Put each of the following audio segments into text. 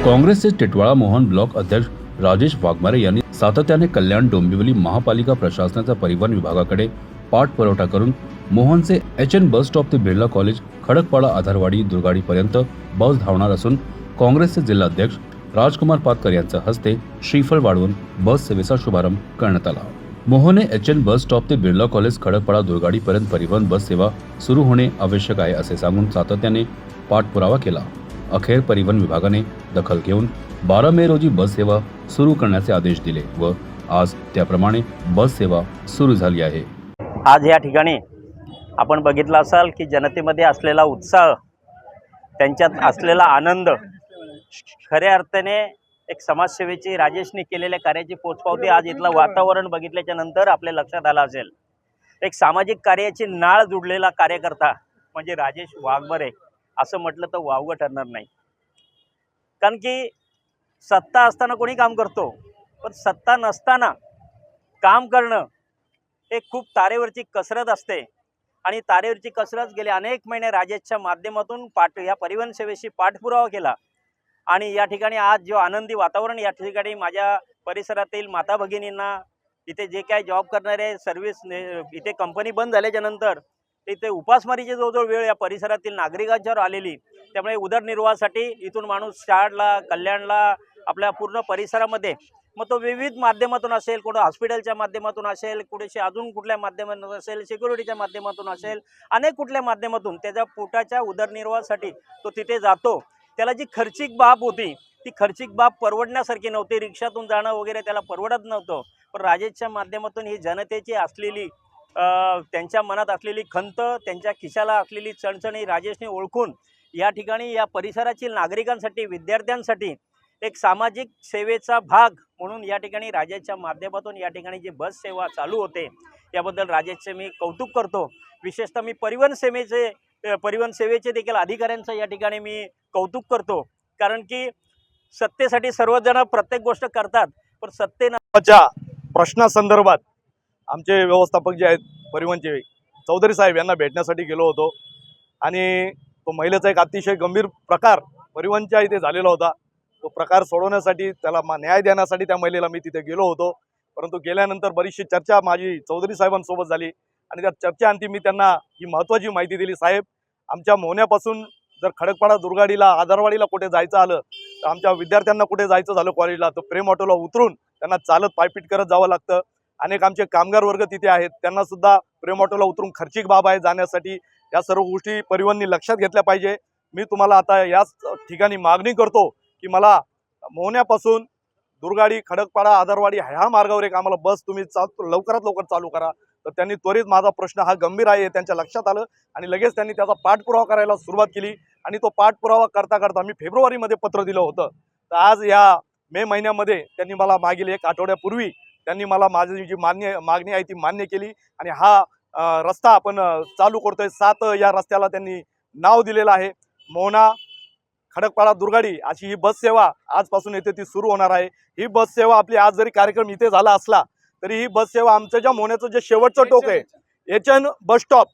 काँग्रेसचे टिटवाळा मोहन ब्लॉक अध्यक्ष राजेश वाघमारे यांनी सातत्याने कल्याण डोंबिवली महापालिका प्रशासनाच्या परिवहन विभागाकडे पाठपुरावा करून मोहनचे HN बस स्टॉप ते बिर्ला कॉलेज खडकपाडा आधारवाडी दुर्गाडी पर्यंत बस धावणार असून काँग्रेसचे जिल्हाध्यक्ष राजकुमार पातकर यांच्या हस्ते श्रीफळ वाढवून बस सेवेचा शुभारंभ करण्यात आला। मोहनने HN बस स्टॉप ते बिर्ला कॉलेज खडकपाडा दुर्गाडी पर्यंत परिवहन बस सेवा सुरू होणे आवश्यक आहे असे सांगून सातत्याने पाठपुरावा केला। अखेर परिवहन विभागाने दखल घेऊन 12 मे रोजी बस सेवा सुरू करण्याचे आदेश दिले व आज त्याप्रमाणे बस सेवा सुरू झाली आहे। आज या ठिकाणी आपण बघितलं असाल की जनतेमध्ये असलेला उत्साह, त्यांच्यात असलेला आनंद, खऱ्या अर्थाने एक समाजसेवेची राजेशने केलेल्या कार्याची पोचपावती आज इथलं वातावरण बघितल्याच्या नंतर आपल्या लक्षात आलं असेल। एक सामाजिक कार्याची नाळ जुडलेला कार्यकर्ता म्हणजे राजेश वाघमारे असं म्हटलं तर वावगं ठरणार नाही। कारण की सत्ता असताना कोणी काम करतो, पण सत्ता नसताना काम करणं हे खूप तारेवरची कसरत असते आणि तारेवरची कसरत गेले अनेक महिने राजेशच्या माध्यमातून या परिवहन सेवेशी पाठपुरावा केला आणि या ठिकाणी आज जो आनंदी वातावरण या ठिकाणी माझ्या परिसरातील माता भगिनींना, इथे जे काय जॉब करणारे सर्व्हिस, इथे कंपनी बंद झाल्याच्या नंतर इथे उपासमारीची जवळजवळ वेळ या परिसरातील नागरिकांच्यावर आलेली, त्यामुळे उदरनिर्वाहासाठी इथून माणूस शाळला, कल्याणला, आपल्या पूर्ण परिसरामध्ये मग तो विविध माध्यमातून असेल, कुठं हॉस्पिटलच्या माध्यमातून असेल, कुठेशी अजून कुठल्या माध्यमातून असेल, सिक्युरिटीच्या माध्यमातून असेल, अनेक कुठल्या माध्यमातून त्याच्या पोटाच्या उदरनिर्वाहासाठी तो तिथे जातो। त्याला जी खर्चिक बाब होती ती खर्चिक बाब परवडण्यासारखी नव्हती, रिक्षातून जाणं वगैरे त्याला परवडत नव्हतं। पण राजेशच्या माध्यमातून ही जनतेची असलेली त्यांच्या मनात असलेली खंत, त्यांच्या खिशाला असलेली चणचणी राजेशने ओळखून या ठिकाणी या परिसरातील नागरिकांसाठी, विद्यार्थ्यांसाठी एक सामाजिक सेवेचा भाग म्हणून या ठिकाणी राजेशच्या माध्यमातून या ठिकाणी जी बस सेवा चालू होते याबद्दल राजेशचे मी कौतुक करतो। विशेषतः मी परिवहन सेवेचे देखील अधिकाऱ्यांचं या ठिकाणी मी कौतुक करतो, कारण की सत्तेसाठी सर्वजण प्रत्येक गोष्ट करतात, पण सत्तेच्या प्रश्नासंदर्भात आमचे व्यवस्थापक जे आहेत परिवहनचे चौधरी साहेब यांना भेटण्यासाठी गेलो होतो आणि तो महिलेचा एक अतिशय गंभीर प्रकार परिवहनच्या इथे झालेला होता। तो प्रकार सोडवण्यासाठी, त्याला न्याय देण्यासाठी त्या महिलेला मी तिथे गेलो होतो। परंतु गेल्यानंतर बरीचशी चर्चा माझी चौधरी साहेबांसोबत झाली आणि त्या चर्चेअंती मी त्यांना ही महत्त्वाची माहिती दिली, साहेब आमच्या मोहन्यापासून जर खडकपाडा दुर्गाडीला, आधारवाडीला कुठे जायचं आलं तर आमच्या विद्यार्थ्यांना कुठे जायचं झालं कॉलेजला तर प्रेम ऑटोला उतरून त्यांना चालत पायपीट करत जावं लागतं। अनेक आमचे कामगार वर्ग तिथे आहेत, त्यांना सुद्धा प्रेम ऑटोला उतरून खर्चिक बाब आहे जाण्यासाठी। या सर्व गोष्टी परिवहनने लक्षात घेतल्या पाहिजे। मी तुम्हाला आता याच ठिकाणी मागणी करतो की मला मोहन्यापासून दुर्गाडी, खडकपाडा, आधारवाडी ह्या मार्गावर एक आम्हाला बस तुम्ही लवकरात लवकर चालू करा। तर त्यांनी त्वरित माझा प्रश्न हा गंभीर आहे त्यांच्या लक्षात आलं आणि लगेच त्यांनी त्याचा पाठपुरावा करायला सुरुवात केली आणि तो पाठपुरावा करता करता मी फेब्रुवारीमध्ये पत्र दिलं होतं। तर आज या मे महिन्यामध्ये त्यांनी मला मागील 1 आठवड्यापूर्वी त्यांनी मला माझी जी मागणी आहे ती मान्य केली आणि हा रस्ता आपण चालू करतोय। 7 या रस्त्याला त्यांनी नाव दिलेलं आहे, मोहना खडकपाडा दुर्गाडी अशी ही बस सेवा आजपासून येथे ती सुरू होणार आहे। ही बस सेवा आपली आज जरी कार्यक्रम इथे झाला असला तरी ही बस सेवा आमच्या ज्या मोहन्याचं जे शेवटचं टोक आहे HN बस स्टॉप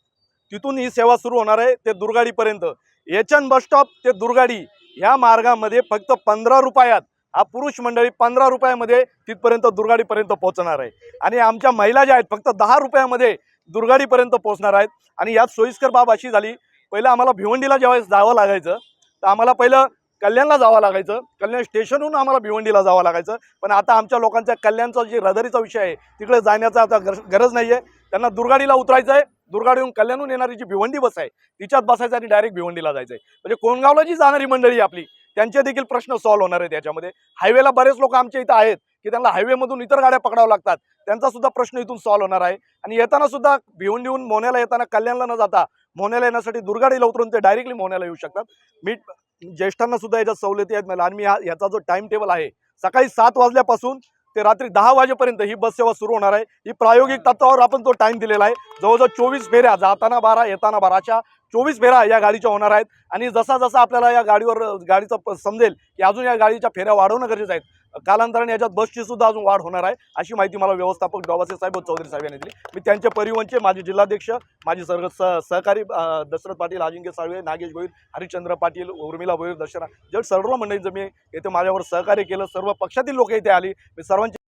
तिथून ही सेवा सुरू होणार आहे ते दुर्गाडीपर्यंत। HN बस स्टॉप ते दुर्गाडी ह्या मार्गामध्ये फक्त 15 रुपयात हा पुरुष मंडळी 15 रुपयामध्ये तिथपर्यंत दुर्गाडीपर्यंत पोहोचणार आहे आणि आमच्या महिला ज्या आहेत फक्त 10 रुपयामध्ये दुर्गाडीपर्यंत पोहोचणार आहेत। आणि यात सोयीस्कर बाब अशी झाली, पहिलं आम्हाला भिवंडीला ज्यावेळेस जावं लागायचं तर आम्हाला पहिलं कल्याणला जावं लागायचं, कल्याण स्टेशनहून आम्हाला भिवंडीला जावं लागायचं, पण आता आमच्या लोकांच्या कल्याणचा जे रहदारीचा विषय आहे तिकडे जाण्याचा आता गरज नाही आहे। त्यांना दुर्गाडीला उतरायचं आहे, दुर्गाडीहून कल्याणहून येणारी जी भिवंडी बस आहे तिच्यात बसायचं आणि डायरेक्ट भिवंडीला जायचं आहे। म्हणजे कोणगावला जी जाणारी मंडळी आपली त्यांचे देखील प्रश्न सॉल्व्ह होणार आहेत याच्यामध्ये। हायवेला बरेच लोक आमच्या इथं आहेत की त्यांना हायवेमधून इतर गाड्या पकडावं लागतात, त्यांचा सुद्धा प्रश्न इथून सॉल्व्ह होणार आहे। आणि येताना सुद्धा भिवंडीहून मोहन्याला येताना कल्याणला न जाता मोहन्याला येण्यासाठी दुर्गाडीला उतरून ते डायरेक्टली मोहन्याला येऊ शकतात। मी ज्येष्ठांना सुद्धा याच्यात सवलती आहेत मला आणि मी याचा जो टाइम टेबल आहे सकाळी 7 वाजल्यापासून ते रात्री 10 वाजेपर्यंत ही बस सेवा सुरू होणार आहे। ही प्रायोगिक तत्वावर आपण तो टाइम दिलेला आहे। जवळजवळ 24 फेऱ्या, जाताना 12 येताना 12 अशा 24 फेऱ्या या गाडीच्या होणार आहेत। आणि जसा जसा आपल्याला या गाडीचं समजेल की अजून या गाडीच्या फेऱ्या वाढवणं गरजेचं आहे कालांतराने याच्यात बसची सुद्धा अजून वाढ होणार आहे, अशी माहिती मला व्यवस्थापक डोबासे साहेब व चौधरी साहेब यांनी दिली. मी त्यांचे परिवहनचे माझे जिल्हाध्यक्ष, माझे सर्व सहकारी दशरथ पाटील, अजिंक्य साळवे, नागेश भोईर, हरिश्चंद्र पाटील, उर्मिला भोईर, दर्शना जड सर्व मंडळींचं मी येथे माझ्यावर सहकार्य केलं. सर्व पक्षातील लोक इथे आली. मी सर्वांचे